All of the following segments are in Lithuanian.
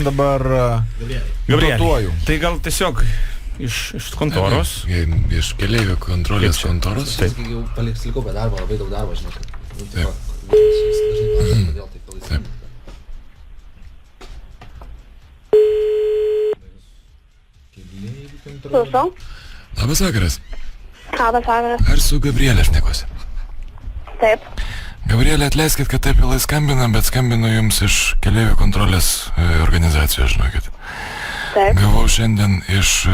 man dabar Gabrielė, tai gal tiesiog iš kontoros? Iš keleivių kontrolės kontoros. Taip. Jau paliks likau be darbo, labai daug darbo, žinok. Taip. Klausau. Labas vakaras. Labas vakaras. Ar su Gabrielė šnekuosi? Taip. Gabrielė, atleiskit, kad taip vėlai skambinam, bet skambinu jums iš keleivių kontrolės organizacijos, žinokit. Taip. Gavau šiandien iš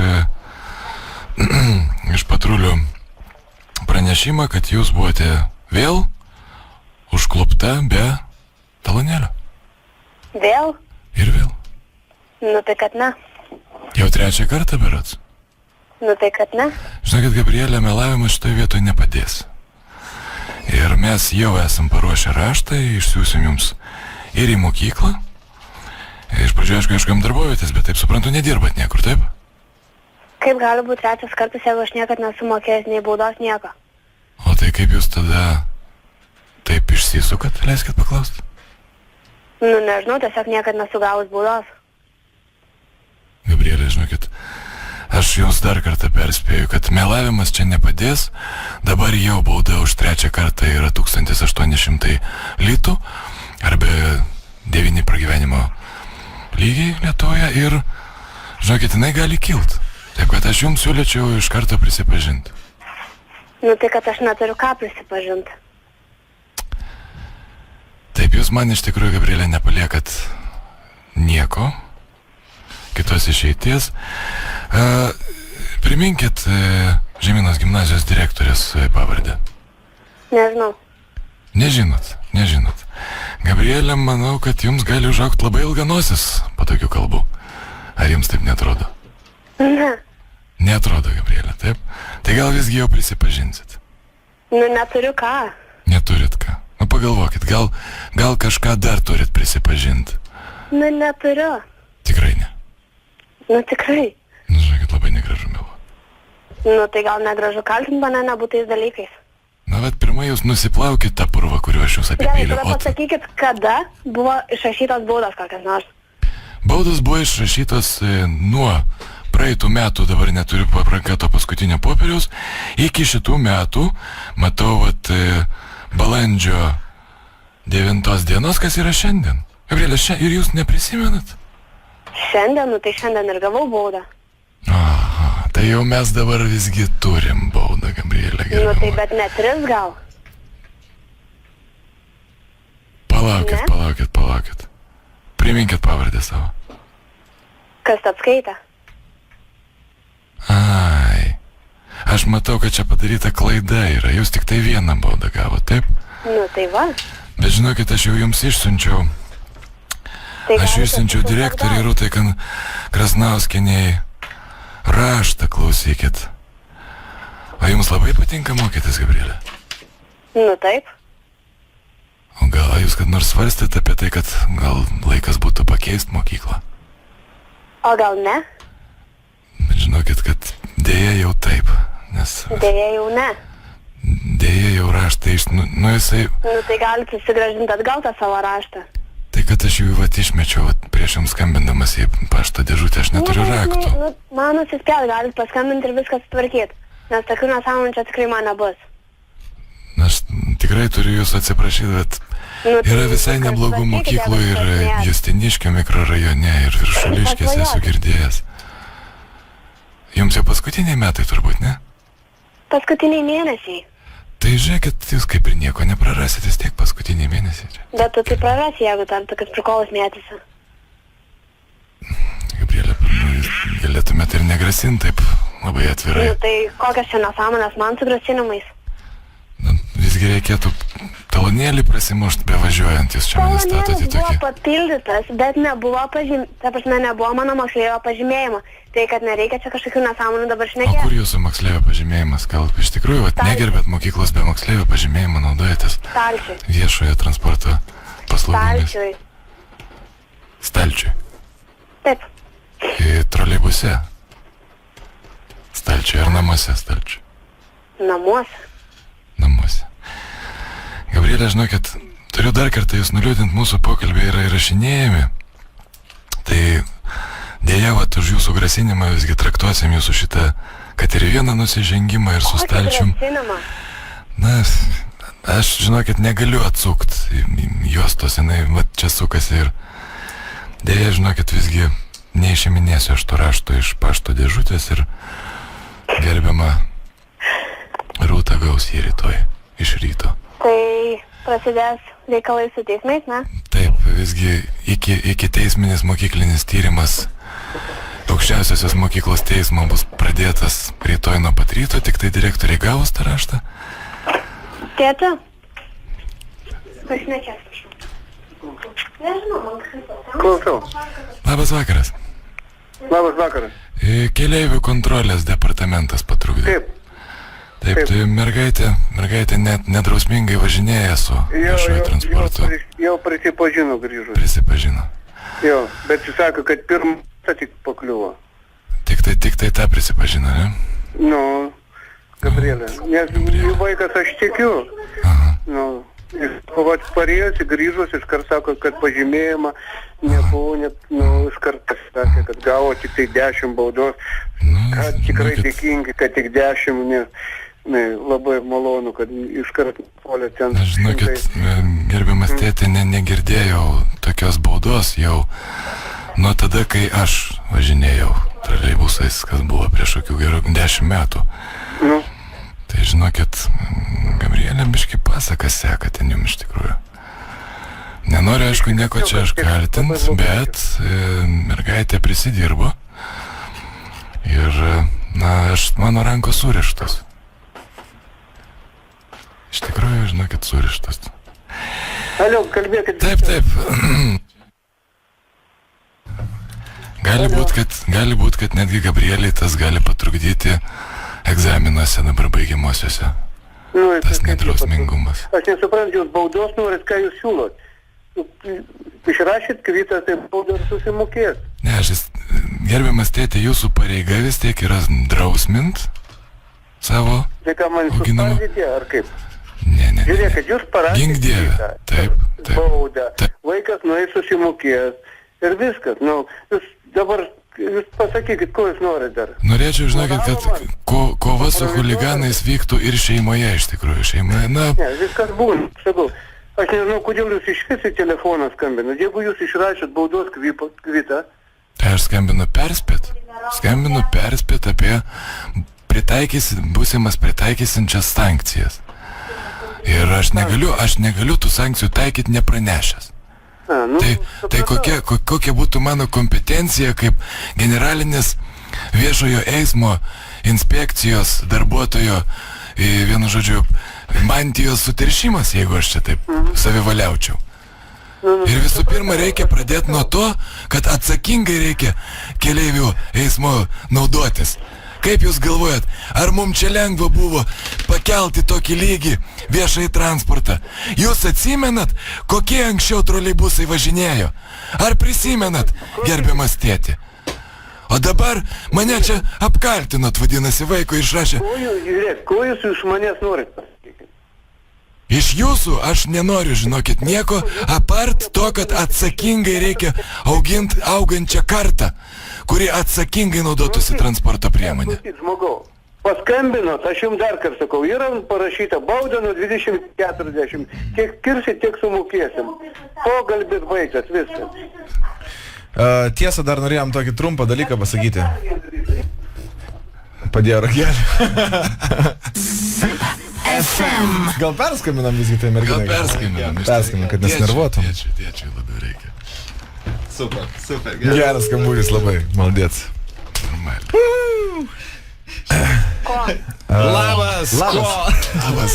patrulių pranešimą, kad jūs buvote vėl užklupta be talonėlio. Vėl? Ir vėl. Nu tai kad ne. Jau trečią kartą berods. Nu tai kad ne. Žinokit, Gabrielė, melavimas šitoje vietoje nepadės. Ir mes jau esam paruošę raštą, išsiųsim jums ir į mokyklą. Iš pradžių, aišku, ieškojom darbovietės, bet taip suprantu, nedirbat niekur, taip? Kaip gali būti trečias kartas, jeigu aš niekad nesu mokėjęs nei baudos, nieko? O tai kaip jūs tada taip išsisukat, leiskit paklausti? Nu nežinau, tiesiog niekad nesu gavus baudos. Gabrielė, žinokit, aš jums dar kartą perspėju, kad melavimas čia nepadės. Dabar jau bauda už trečią kartą yra 1800 litų arba 9 pragyvenimo lygiai Lietuvoje ir, žinokit, jinai gali kilt. Taip, kad aš jums siūlyčiau iš karto prisipažinti. Nu tai kad aš neturiu ką prisipažinti. Taip, jūs man iš tikrųjų, Gabrielė, nepaliekat nieko, kitos išeities. Priminkit Žemynos gimnazijos direktorės pavardę. Nežinau. Nežinot. Gabrielė, manau, kad jums gali užaukti labai ilga nosis po tokių kalbų. Ar jums taip netrodo? Ne. Netrodo, Gabrielė, taip? Tai gal visgi jau prisipažinsit? Nu neturiu ką. Neturit ką? Nu pagalvokit, gal kažką dar turit prisipažinti? Nu neturiu. Tikrai ne. Nu tikrai. Nu, žinokit, labai negražu melo. Nu tai gal negražu kaltinti mane nebūtais dalykais. Na, bet pirmą jūs nusiplaukit tą purvą, kuriuo aš jūs Gerai, apipyliu. tada pasakykit, kada buvo išrašytos baudos kokias nors. Baudos buvo išrašytos nuo praeitų metų, dabar neturiu parankato paskutinio popieriaus, iki šitų metų, matau, vat, balandžio 9 dienos, kas yra šiandien. Gabrielė, ir jūs neprisimenat? Šiandien, nu tai šiandien ir gavau baudą. Aha, tai jau mes dabar visgi turim baudą, Gabrielė. Nu tai bet ne 3 gal. Palaukit. Priminkit pavardę savo. Kas atskaitė? Ai, aš matau, kad čia padaryta klaida yra. Jūs tik tai vieną baudą gavo, taip? Nu tai va. Bet žinokit, aš jau jums išsiunčiau. Tai Aš išsiunčiau direktoriai Rūtai Krasnauskieniai raštą, klausykit. O jums labai patinka mokytis, Gabrielė? Nu taip. O gal jūs kad nors svarstėte apie tai, kad gal laikas būtų pakeisti mokyklą? O gal ne? Bet žinokit, kad dėja jau taip, nes... Dėja jau ne. Dėja jau raštą jisai... Nu tai galite susigrąžinti atgal tą savo raštą. Tai kad aš jų išmečiau prieš jums skambindamas į pašto dėžutę, aš neturiu raktų. Nu, man nusispėt, galit paskambinti ir viską sutvarkyti. Nes tokių nesąmonių čia tikrai man nebus. Aš tikrai turiu jūs atsiprašyti, bet yra visai neblogų mokyklų ir Justiniškio mikrorajone ir Viršuliškėse esu girdėjęs. Jums jau paskutiniai metai turbūt, ne? Paskutiniai mėnesiai. Tai žiūrėkit, jūs kaip ir nieko neprarasit, vis tiek paskutiniai mėnesiai čia. Bet tu tai prarasi, jeigu tam tokius prikolus mėtysi. Gabrielė, jūs galėtumėte ir negrasinti taip labai atvirai. Nu tai kokios čia nesąmonės man su grasinimais? Visgi reikėtų talonėlį prasimušti bevažiuojant, jūs čia mane statote tokį. Buvo papildytas, bet nebuvo nebuvo mano moksleivio pažymėjimo. Tai kad nereikia čia kažkokių nesąmonių dabar šnekėti. O kur jūsų moksleivio pažymėjimas? Gal iš tikrųjų negerbėt mokyklos be moksleivio pažymėjimo, naudojatės viešojo transporto paslaugomis? Stalčiui. Taip. Į troleibuse? Stalčiui ar namuose stalčiui? Namuose. Gabrielė, žinokit, turiu dar kartą jūs nuliūdinti, mūsų pokalbiai yra įrašinėjami. Tai čia vat už jūsų grasinimą visgi traktuosim jūsų šitą, kad ir vieną nusižengimą ir sustalčium. Na, aš, žinokit, negaliu atsukti juostos, jinai va čia sukasi ir dėja, žinokit, visgi neišiminėsiu aš to rašto iš pašto dėžutės ir gerbiama Rūta gaus jį rytoj, iš ryto. Tai prasidės reikalai su teismais, ne? Taip, visgi iki teisminis mokyklinis tyrimas aukščiausiosios mokyklos teismo bus pradėtas rytoj nuo pat ryto, tik tai direktoriai gavus tą raštą. Tėte? Pašnekės. Nežinau, man kažkaip. Klausau. Labas vakaras. Labas vakaras. Keleivių kontrolės departamentas patrukdė. Taip, tai mergaitė net nedrausmingai važinėja su viešojo transportu. Jau prisipažino grįžus. Prisipažino. Jo, bet jis sako, kad pirmą tik pakliuvo. Tik tai tą prisipažino, ne? Nu, Gabrielė. Nes jų vaikas aš tikiu. Aha. Nu, jis vat parėjęs, grįžus, iškart sako, kad pažymėjimą nebuvo, iškart sakė, kad gavo tik tai 10 baudos. Kad tikrai dėkingi, kad tik 10, nes labai malonu, kad iškart polė ten. Aš, žinokit, gerbiamas tėtė, negirdėjau tokios baudos jau nuo tada, kai aš važinėjau troleibusais, kas buvo prieš kokių gerų 10 metų. Nu. Tai žinokit, Gabrielė biški pasakas seka ten jums iš tikrųjų. Nenoriu, aišku, nieko čia aš kaltint, bet mergaitė prisidirbo ir, mano rankos surištos. Iš tikrųjų, žinokit, surištos. Alio, kalbėkit. Taip. Gali būt, kad netgi Gabrieliai tas gali patrukdyti egzaminuose dabar baigiamosiuose. Tas nedrausmingumas. Aš nesuprantu, jūs baudos norit, ką jūs siūlot. Išrašyt kvitą, tai baudą susimokės. Ne, gerbiamas tėtė, jūsų pareiga vis tiek yra drausmint savo tai ką man suspardyti, ar kaip? Ne. Žiūrėkit, jūs parašėte Gink Dieve. Taip. Baudą. Vaikas nueis susimokės. Ir viskas. Jūs dabar, jūs pasakykit, ko jūs norit dar. Norėčiau, žinokit, kad kova su chuliganais vyktų ir šeimoje, iš tikrųjų. Šeimoje, Ne, viskas būna. Sakau, aš nežinau, kodėl jūs iš vis į telefoną skambinat. Jeigu jūs išrašėt baudos kvitą. Tai aš skambinu perspėt apie būsimas pritaikysinčias sankcijas. Ir aš negaliu tų sankcijų taikyti nepranešęs. Tai kokia būtų mano kompetencija kaip generalinis viešojo eismo inspekcijos darbuotojo, vienu žodžiu, mantijos suteršimas, jeigu aš čia taip savivaliaučiau. Ir visų pirma reikia pradėti nuo to, kad atsakingai reikia keleivių eismo naudotis. Kaip jūs galvojat, ar mums čia lengva buvo pakelti tokį lygį viešai transportą? Jūs atsimenat, kokie anksčiau troleibusai važinėjo? Ar prisimenat, gerbiamas tėti? O dabar mane čia apkaltinot, vadinasi, vaiko išrašė. Ko jūs iš manęs norit? Iš jūsų aš nenoriu, žinokit, nieko, apart to, kad atsakingai reikia auginti augančią kartą, kuri atsakingai naudotųsi transporto priemonė. Žmogau, paskambinot, aš jums dar kartą sakau, yra parašyta bauda nuo 20-40, kiek kirsit, tiek sumokėsim. Pokalbis baigtas, viskas. Tiesa, dar norėjom tokį trumpą dalyką pasakyti. Padėjo ragelį. Gal perskambinam visgi tai merginai? Gal perskambinam, kad nesnervuotum. Tėčiui labiau reikia. Super. Geras skambutis labai, maldėts. Labas,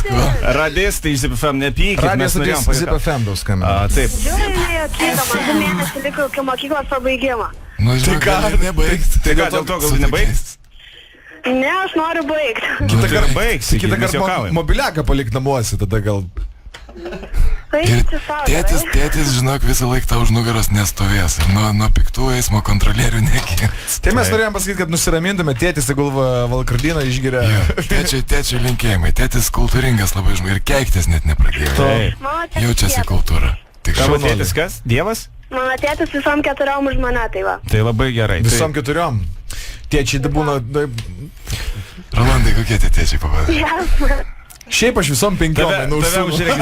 ko? Radistai iš ZipFM, nepykit, mes norėjom Radistai iš ZipFM daug skambina. Taip. Žiūrėjau, nejuokydama, 2 mėnesių liko iki mokyklos pabaigimo. Tai ką, nebaigti? Tai ką, dėl to gal nebaigti? Ne, aš noriu baigti. Kitą kartą baigsi, kitą kartą mobiliaką palik namuose, tada gal... Ir tėtis, žinok, visą laiką tau už nugaros nestovės. Nuo piktų eismo kontrolierių nekins. Tai mes norėjom pasakyti, kad nusiramintume, tėtis, tegul valkardiną išgeria. Tėčiui linkėjimai. Tėtis kultūringas labai žmogus ir keiktis net nepradėjo. Jaučiasi kultūra. Tavo tėtis kas? Dievas? Mano tėtis visom 4 už mane, tai va. Tai labai gerai. Visom 4. Tėčiai tai būna... Rolandai, kokie tie tėčiai pavadė? Yes. Šiaip aš visom 5 Tave užsiimu. Žinai,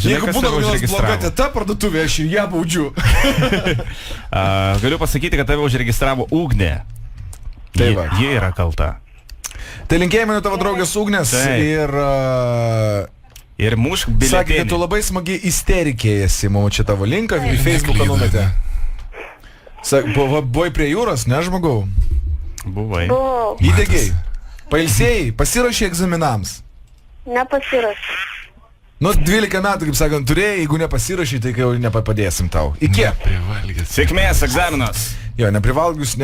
Jeigu kas būna tave kokia nors bloga užregistravo? teta parduotuvė, aš ir ją baudžiu. Galiu pasakyti, kad tave užregistravo Ugnė. Tai va. Ji yra kalta. Tai linkėjimai tavo draugės Ugnės Taip. ir... Ir mušk Sakė, kad biletenį. tu labai smagiai isterikė esi, mamo čia tavo linką į Facebooką numetė. Buvai prie jūros, ne žmogau? Buvai. Buvau. Įdegiai. Pailsėjai, pasirašė egzaminams. Nepasiruošiu. Nu, 12 metų, kaip sakant, turėjai, jeigu nepasirašai, tai kai jau nepadėsim tau. Iki. Privalgęs. Sėkmės egzaminas. Jo, neprivalgius,